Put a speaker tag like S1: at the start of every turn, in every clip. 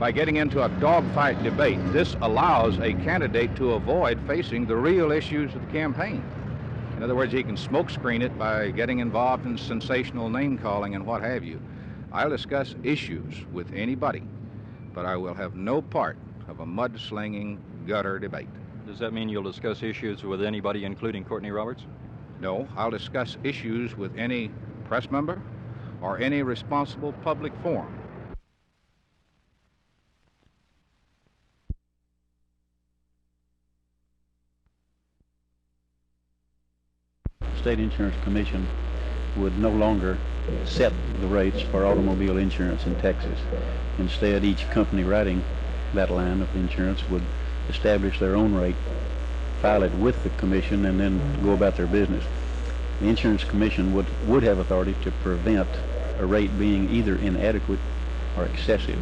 S1: by getting into a dogfight debate. This allows a candidate to avoid facing the real issues of the campaign. In other words, he can smokescreen it by getting involved in sensational name-calling and what have you. I'll discuss issues with anybody, but I will have no part of a mudslinging gutter debate.
S2: Does that mean you'll discuss issues with anybody, including Courtney Roberts?
S1: No, I'll discuss issues with any press member or any responsible public forum.
S3: State Insurance Commission would no longer set the rates for automobile insurance in Texas. Instead, each company writing that line of insurance would establish their own rate, file it with the commission, and then go about their business. The Insurance Commission would have authority to prevent a rate being either inadequate or excessive,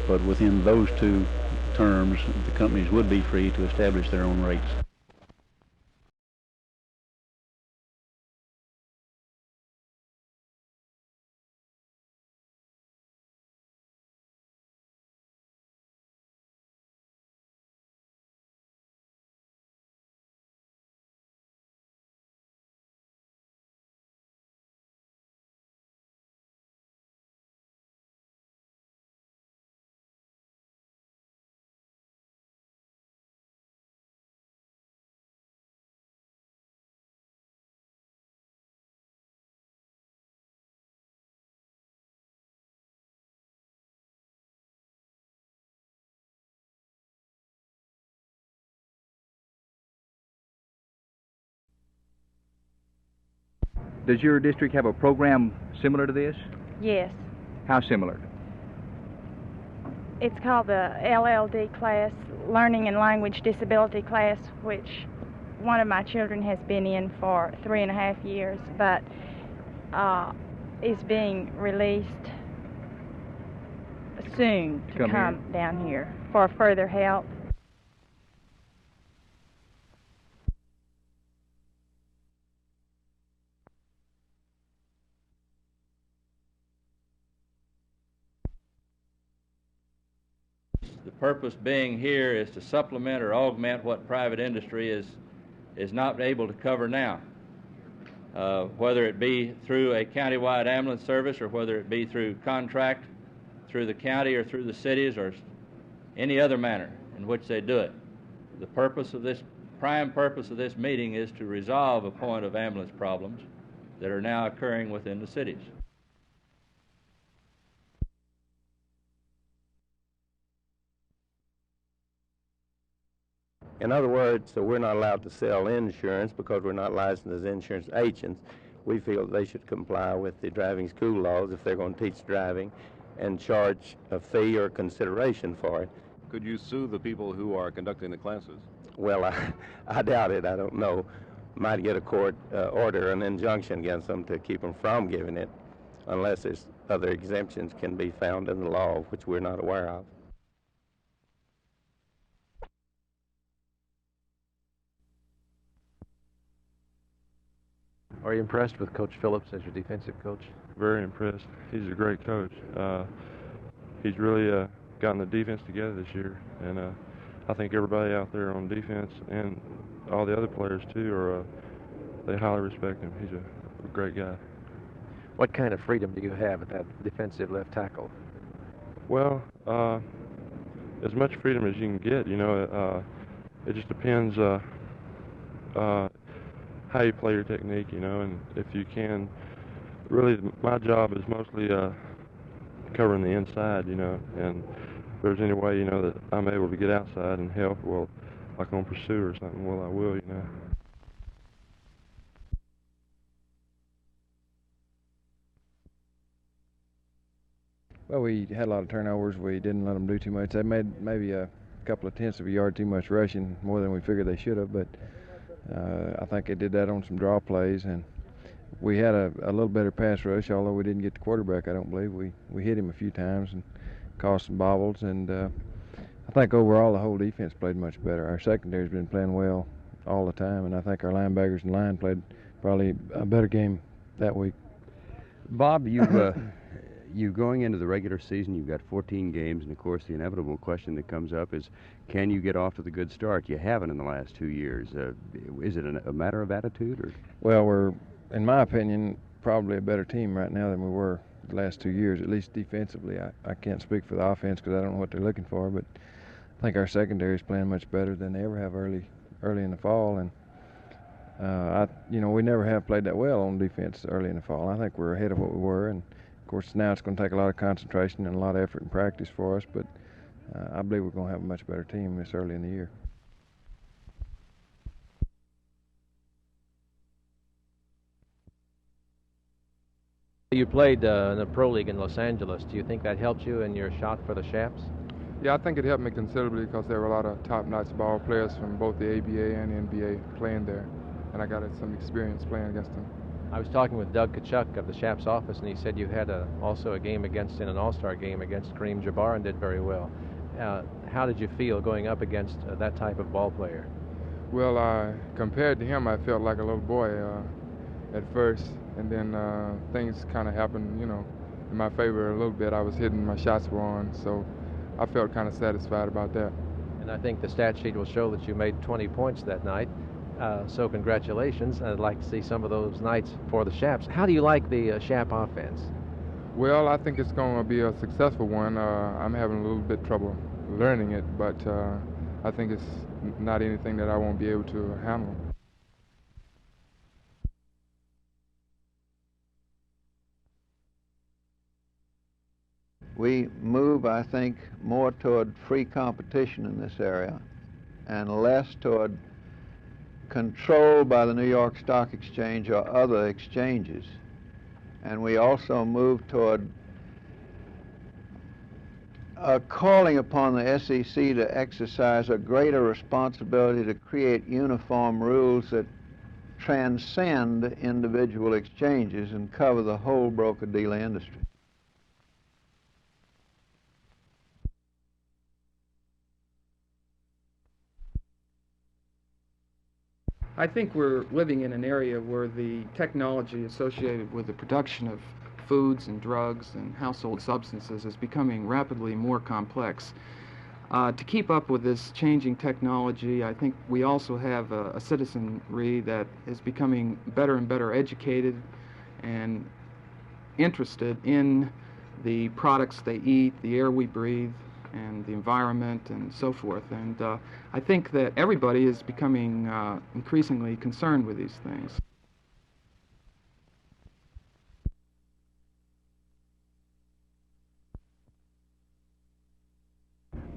S3: but within those two terms, the companies would be free to establish their own rates.
S4: Does your district have a program similar to this?
S5: Yes.
S4: How similar?
S5: It's called the LLD class, Learning and Language Disability class, which one of my children has been in for 3.5 years, but is being released soon to come down here for further help.
S6: The purpose being here is to supplement or augment what private industry is not able to cover now, whether it be through a countywide ambulance service or whether it be through contract through the county or through the cities or any other manner in which they do it. The purpose of this, prime purpose of this meeting is to resolve a point of ambulance problems that are now occurring within the cities.
S7: In other words, so we're not allowed to sell insurance because we're not licensed as insurance agents. We feel they should comply with the driving school laws if they're going to teach driving and charge a fee or consideration for it.
S8: Could you sue the people who are conducting the classes?
S7: Well, I doubt it. I don't know. Might get a court order, an injunction against them to keep them from giving it, unless there's other exemptions can be found in the law, which we're not aware of.
S9: Are you impressed with Coach Phillips as your defensive coach?
S10: Very impressed. He's a great coach. He's really gotten the defense together this year, and I think everybody out there on defense and all the other players too they highly respect him. He's a great guy.
S9: What kind of freedom do you have at that defensive left tackle?
S10: Well, as much freedom as you can get. You know, it just depends how you play your technique, you know, and if you can, really my job is mostly covering the inside, you know, and if there's any way, you know, that I'm able to get outside and help, well, like on pursuit or something, well, I will, you know.
S11: Well, we had a lot of turnovers. We didn't let them do too much. They made maybe a couple of tenths of a yard too much rushing, more than we figured they should have, but I think they did that on some draw plays, and we had a little better pass rush, although we didn't get the quarterback, I don't believe. We hit him a few times and caused some bobbles, and I think overall the whole defense played much better. Our secondary's been playing well all the time, and I think our linebackers and line played probably a better game that week.
S4: Bob, you've
S12: you going into the regular season, you've got 14 games, and of course the inevitable question that comes up is, can you get off to the good start? You haven't in the last 2 years. Is it a matter of attitude? Or?
S11: Well, we're, in my opinion, probably a better team right now than we were the last 2 years, at least defensively. I can't speak for the offense because I don't know what they're looking for, but I think our secondary is playing much better than they ever have early in the fall, and we never have played that well on defense early in the fall. I think we're ahead of what we were, and of course now it's going to take a lot of concentration and a lot of effort and practice for us, but I believe we're going to have a much better team this early in the year.
S9: You played in the Pro League in Los Angeles. Do you think that helped you in your shot for the Shaps?
S10: Yeah, I think it helped me considerably because there were a lot of top-notch ball players from both the ABA and the NBA playing there, and I got some experience playing against them.
S9: I was talking with Doug Kachuk of the Shaps office, and he said you had also a game in an All-Star game against Kareem Jabbar and did very well. How did you feel going up against that type of ball player?
S10: Well, compared to him, I felt like a little boy at first, and then things kind of happened, in my favor a little bit. I was hitting, my shots were on, so I felt kind of satisfied about that.
S9: And I think the stat sheet will show that you made 20 points that night. So congratulations. I'd like to see some of those nights for the Shaps. How do you like the Shap offense?
S10: Well, I think it's going to be a successful one. I'm having a little bit trouble learning it, but I think it's not anything that I won't be able to handle.
S13: We move, I think, more toward free competition in this area and less toward control by the New York Stock Exchange or other exchanges. And we also move toward calling upon the SEC to exercise a greater responsibility to create uniform rules that transcend individual exchanges and cover the whole broker-dealer industry.
S14: I think we're living in an area where the technology associated with the production of foods and drugs and household substances is becoming rapidly more complex. To keep up with this changing technology, I think we also have a citizenry that is becoming better and better educated and interested in the products they eat, the air we breathe, and the environment and so forth. And I think that everybody is becoming increasingly concerned with these things.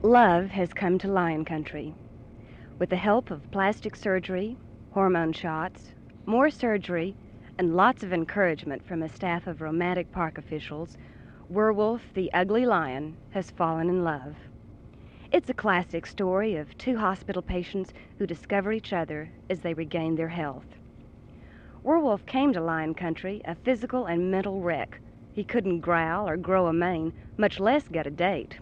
S15: Love has come to Lion Country. With the help of plastic surgery, hormone shots, more surgery, and lots of encouragement from a staff of romantic park officials, Werewolf, the ugly lion, has fallen in love. It's a classic story of two hospital patients who discover each other as they regain their health. Werewolf came to Lion Country a physical and mental wreck. He couldn't growl or grow a mane, much less get a date.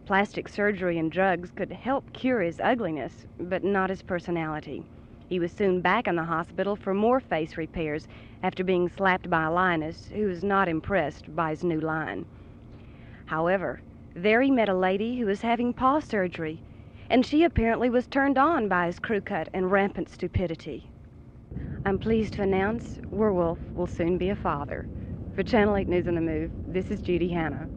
S15: Plastic surgery and drugs could help cure his ugliness, but not his personality. He was soon back in the hospital for more face repairs after being slapped by a lioness who was not impressed by his new line. However, there he met a lady who was having paw surgery, and she apparently was turned on by his crew cut and rampant stupidity. I'm pleased to announce Werewolf will soon be a father. For Channel 8 News on the Move, this is Judy Hanna.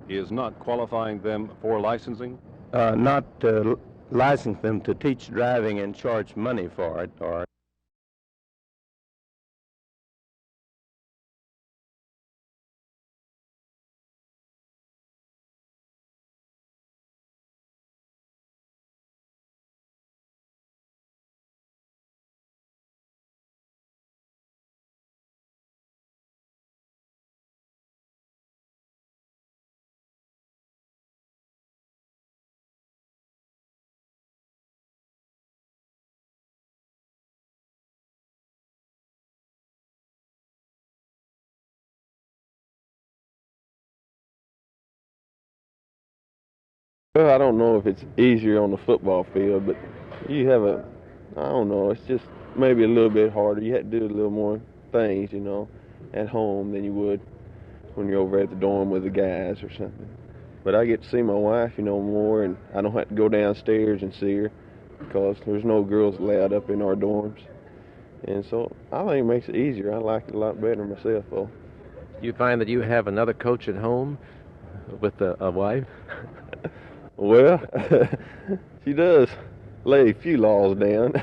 S8: is not qualifying them for licensing?
S7: Not license them to teach driving and charge money for it, or
S10: Well, I don't know if it's easier on the football field, but you have I don't know, it's just maybe a little bit harder. You have to do a little more things, you know, at home than you would when you're over at the dorm with the guys or something. But I get to see my wife, you know, more, and I don't have to go downstairs and see her because there's no girls allowed up in our dorms. And so I think it makes it easier. I like it a lot better myself, though.
S9: Do you find that you have another coach at home with a wife?
S10: Well, she does lay a few laws down,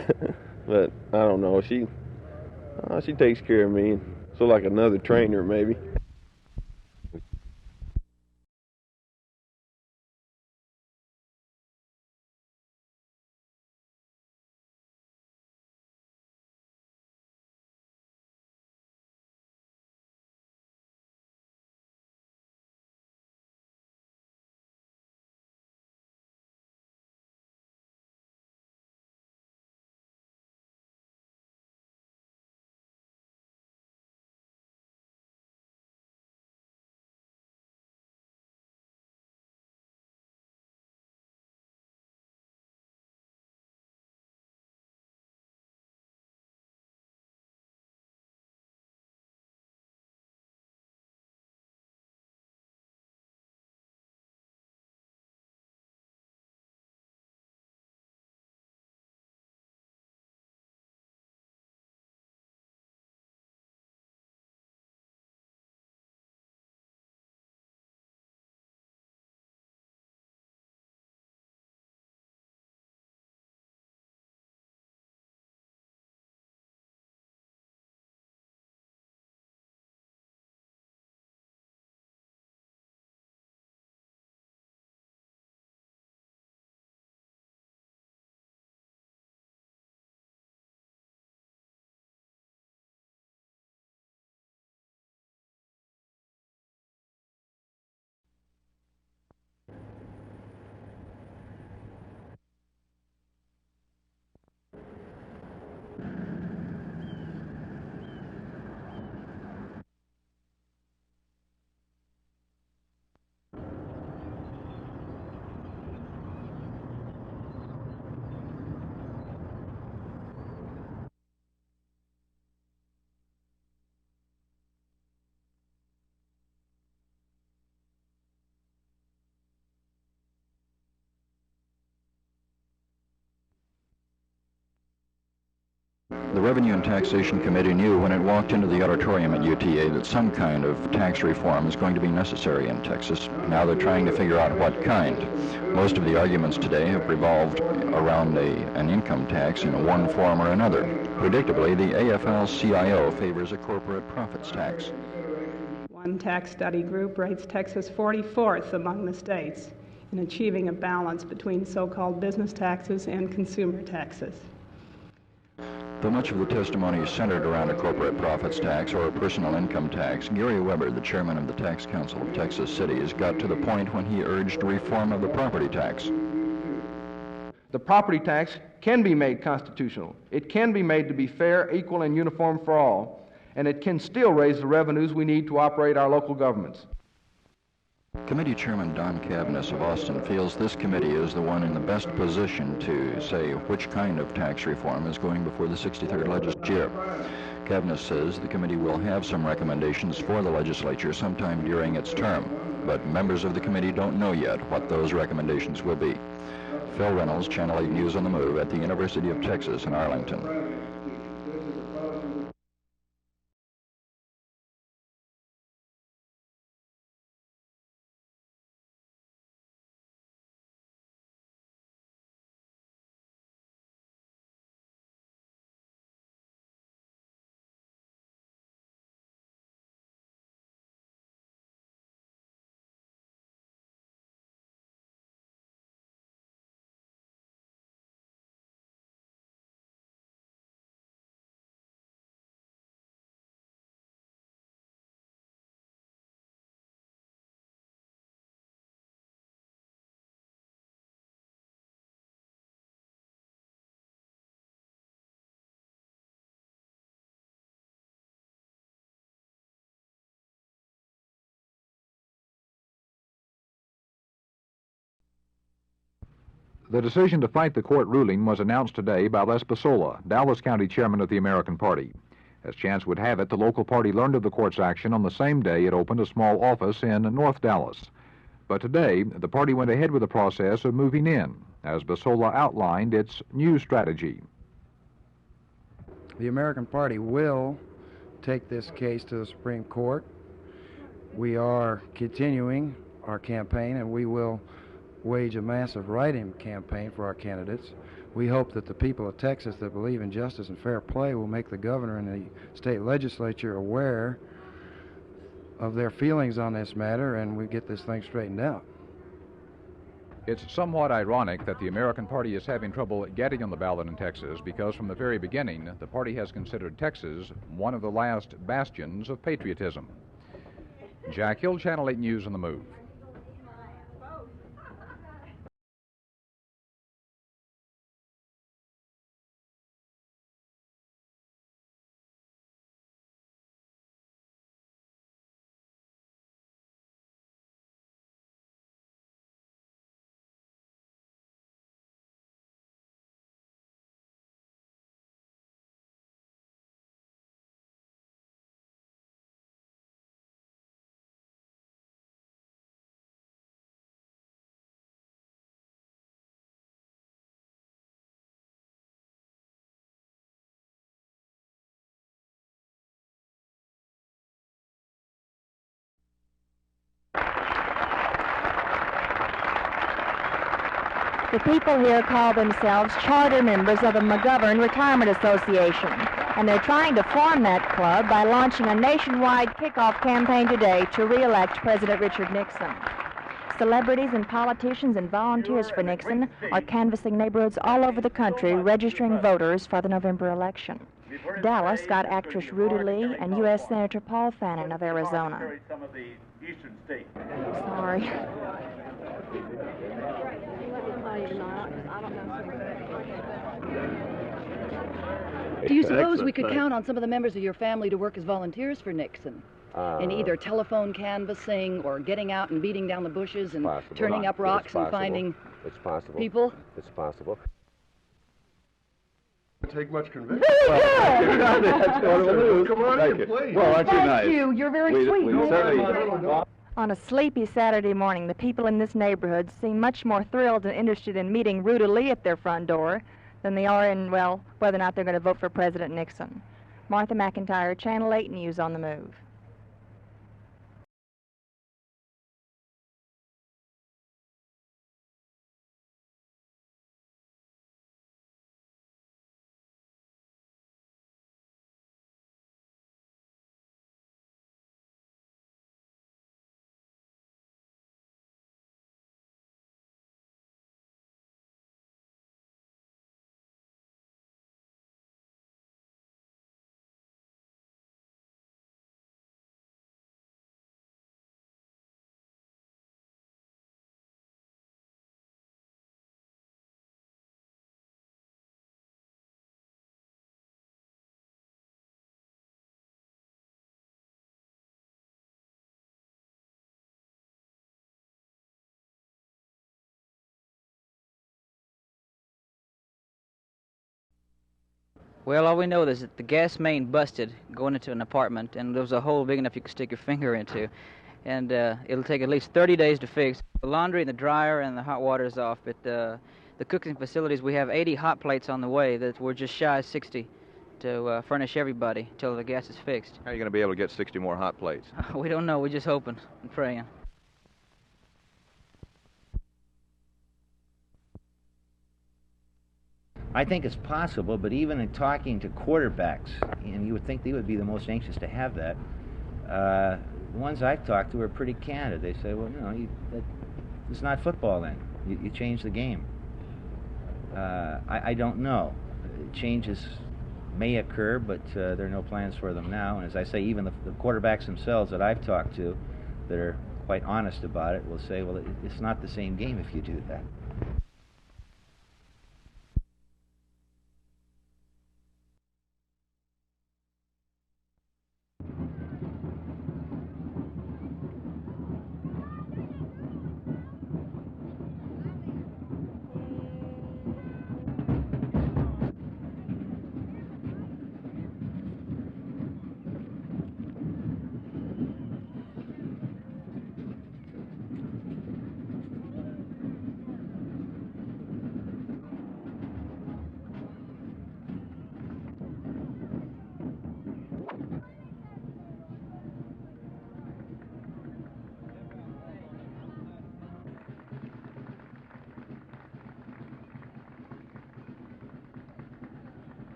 S10: but I don't know. She takes care of me, so like another trainer maybe.
S2: The Revenue and Taxation Committee knew when it walked into the auditorium at UTA that some kind of tax reform is going to be necessary in Texas. Now they're trying to figure out what kind. Most of the arguments today have revolved around an income tax in one form or another. Predictably, the AFL-CIO favors a corporate profits tax.
S16: One tax study group rates Texas 44th among the states in achieving a balance between so-called business taxes and consumer taxes.
S2: Though much of the testimony is centered around a corporate profits tax or a personal income tax, Gary Weber, the chairman of the Tax Council of Texas Cities, got to the point when he urged reform of the property tax.
S17: The property tax can be made constitutional. It can be made to be fair, equal, and uniform for all, and it can still raise the revenues we need to operate our local governments.
S2: Committee Chairman Don Cavness of Austin feels this committee is the one in the best position to say which kind of tax reform is going before the 63rd legislature. Cavness says the committee will have some recommendations for the legislature sometime during its term, but members of the committee don't know yet what those recommendations will be. Phil Reynolds, Channel 8 News on the Move at the University of Texas in Arlington.
S18: The decision to fight the court ruling was announced today by Les Basola, Dallas County Chairman of the American Party. As chance would have it, the local party learned of the court's action on the same day it opened a small office in North Dallas. But today, the party went ahead with the process of moving in, as Basola outlined its new strategy.
S19: The American Party will take this case to the Supreme Court. We are continuing our campaign, and we will wage a massive write-in campaign for our candidates. We hope that the people of Texas that believe in justice and fair play will make the governor and the state legislature aware of their feelings on this matter, and we get this thing straightened out.
S18: It's somewhat ironic that the American Party is having trouble getting on the ballot in Texas because from the very beginning, the party has considered Texas one of the last bastions of patriotism. Jack Hill, Channel 8 News on the Move.
S20: The people here call themselves charter members of the McGovern Retirement Association, and they're trying to form that club by launching a nationwide kickoff campaign today to re-elect President Richard Nixon. Celebrities and politicians and volunteers for Nixon are canvassing neighborhoods all over the country, registering voters for the November election. Dallas got actress Rudy Lee and U.S. Senator Paul Fannin of Arizona. Sorry.
S21: Do you suppose we could count on some of the members of your family to work as volunteers for Nixon? In either telephone canvassing or getting out and beating down the bushes and turning up rocks and finding people?
S22: It's possible.
S23: Take much conviction.
S20: Very
S23: good! Come on in, please.
S22: Well, aren't you nice?
S20: Thank you. You're very sweet.
S22: Certainly.
S20: On a sleepy Saturday morning, the people in this neighborhood seem much more thrilled and interested in meeting Rudy Lee at their front door than they are in, well, whether or not they're going to vote for President Nixon. Martha McIntyre, Channel 8 News on the Move.
S24: Well, all we know is that the gas main busted going into an apartment, and there was a hole big enough you could stick your finger into. And it'll take at least 30 days to fix. The laundry and the dryer and the hot water is off, but the cooking facilities, we have 80 hot plates on the way that we're just shy of 60 to furnish everybody until the gas is fixed.
S1: How are you going to be able to get 60 more hot plates?
S24: We don't know. We're just hoping and praying.
S25: I think it's possible, but even in talking to quarterbacks, and you would think they would be the most anxious to have that, the ones I've talked to are pretty candid. They say, well, it's not football then. You change the game. I don't know. Changes may occur, but there are no plans for them now. And as I say, even the quarterbacks themselves that I've talked to that are quite honest about it will say, well, it's not the same game if you do that.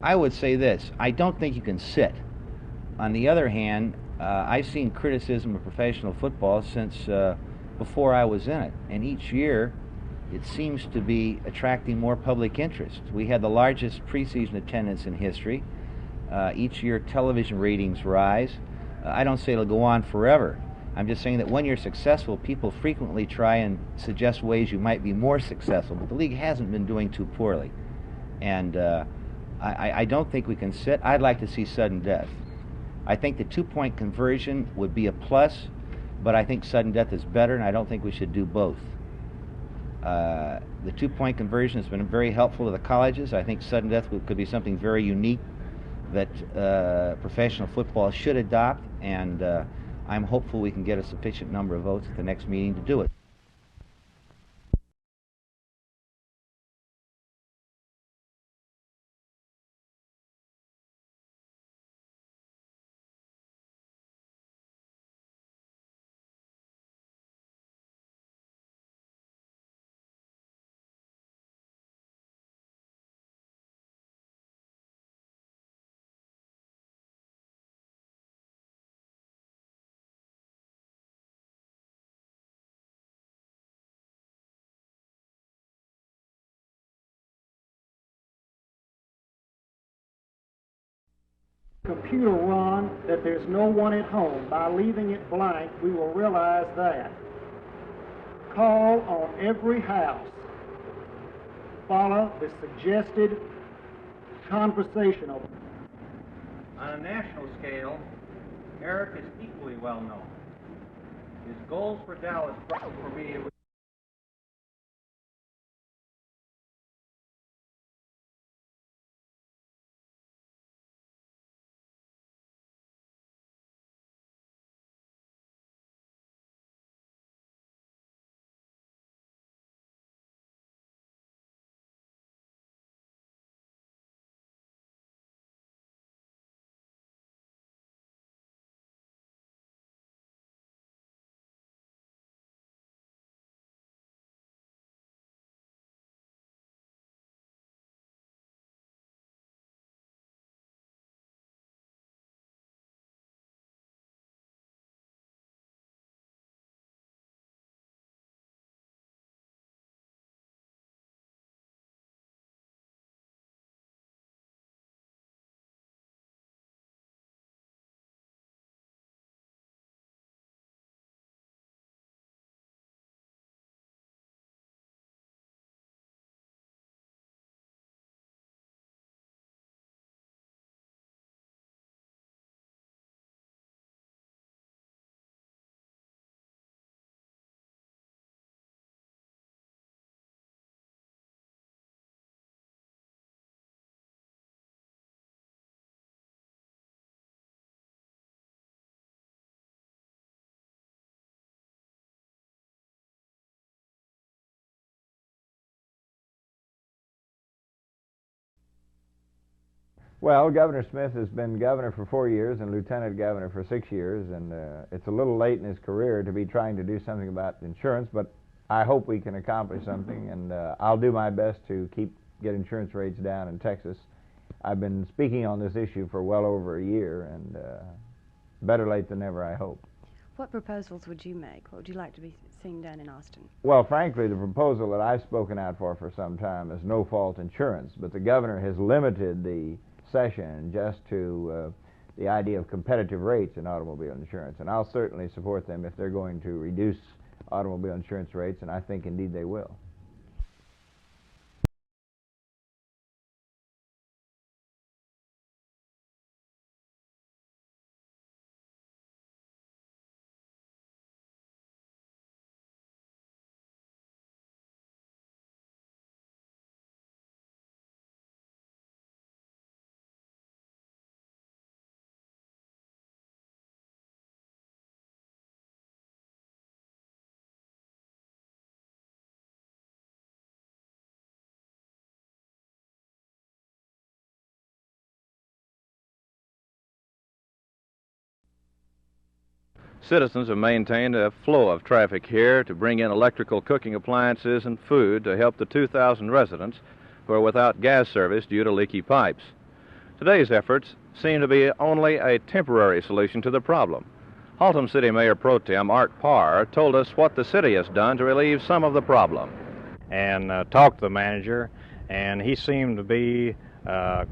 S25: I would say this: I don't think you can sit. On the other hand, I've seen criticism of professional football since before I was in it, and each year it seems to be attracting more public interest. We had the largest preseason attendance in history. Each year television ratings rise. I don't say it'll go on forever. I'm just saying that when you're successful, people frequently try and suggest ways you might be more successful, but the league hasn't been doing too poorly. And I don't think we can sit. I'd like to see sudden death. I think the two-point conversion would be a plus, but I think sudden death is better, and I don't think we should do both. The two-point conversion has been very helpful to the colleges. I think sudden death could be something very unique that professional football should adopt, and I'm hopeful we can get a sufficient number of votes at the next meeting to do it.
S3: Computer run that there's no one at home. By leaving it blank, we will realize that. Call on every house. Follow the suggested conversational.
S25: On a national scale, Eric is equally well known. His goals for Dallas for me.
S4: Well, Governor Smith has been governor for 4 years and lieutenant governor for 6 years, and it's a little late in his career to be trying to do something about insurance, but I hope we can accomplish something, and I'll do my best to get insurance rates down in Texas. I've been speaking on this issue for well over a year, and better late than never, I hope.
S15: What proposals would you make? What would you like to be seen done in Austin?
S4: Well, frankly, the proposal that I've spoken out for some time is no-fault insurance, but the governor has limited the session just to the idea of competitive rates in automobile insurance, and I'll certainly support them if they're going to reduce automobile insurance rates, and I think indeed they will.
S1: Citizens have maintained a flow of traffic here to bring in electrical cooking appliances and food to help the 2,000 residents who are without gas service due to leaky pipes. Today's efforts seem to be only a temporary solution to the problem. Haltom City Mayor Pro Tem Art Parr told us what the city has done to relieve some of the problem.
S5: And talked to the manager, and he seemed to be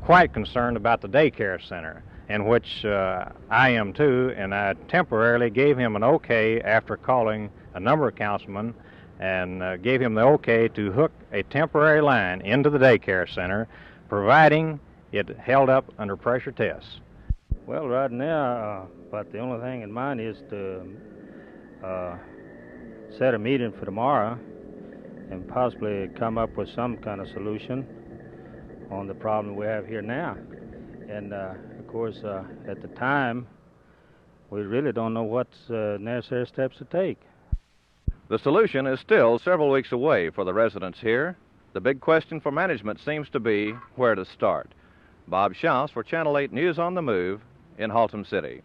S5: quite concerned about the daycare center, in which I am too, and I temporarily gave him an okay after calling a number of councilmen and gave him the okay to hook a temporary line into the daycare center, providing it held up under pressure tests.
S6: Well, right now, but the only thing in mind is to set a meeting for tomorrow and possibly come up with some kind of solution on the problem we have here now. And of course, at the time, we really don't know what's necessary steps to take.
S1: The solution is still several weeks away for the residents here. The big question for management seems to be where to start. Bob Schaus for Channel 8 News on the Move in Haltom City.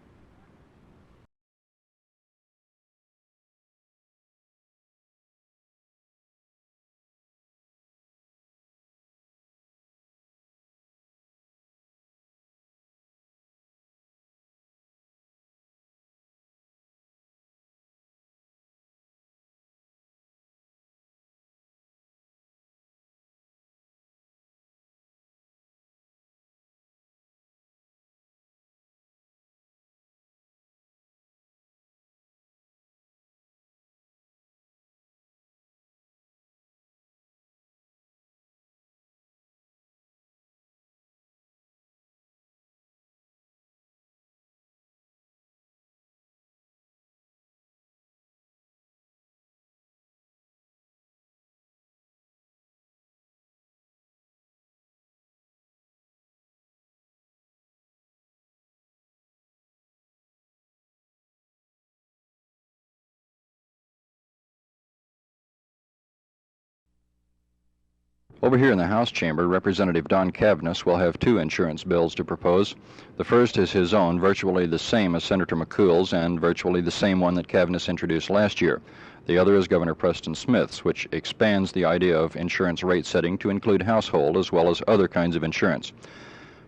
S2: Over here in the House chamber, Representative Don Cavness will have two insurance bills to propose. The first is his own, virtually the same as Senator McCool's and virtually the same one that Cavness introduced last year. The other is Governor Preston Smith's, which expands the idea of insurance rate setting to include household as well as other kinds of insurance.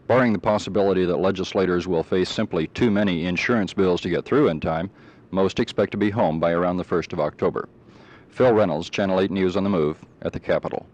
S2: Barring the possibility that legislators will face simply too many insurance bills to get through in time, most expect to be home by around the 1st of October. Phil Reynolds, Channel 8 News on the Move at the Capitol.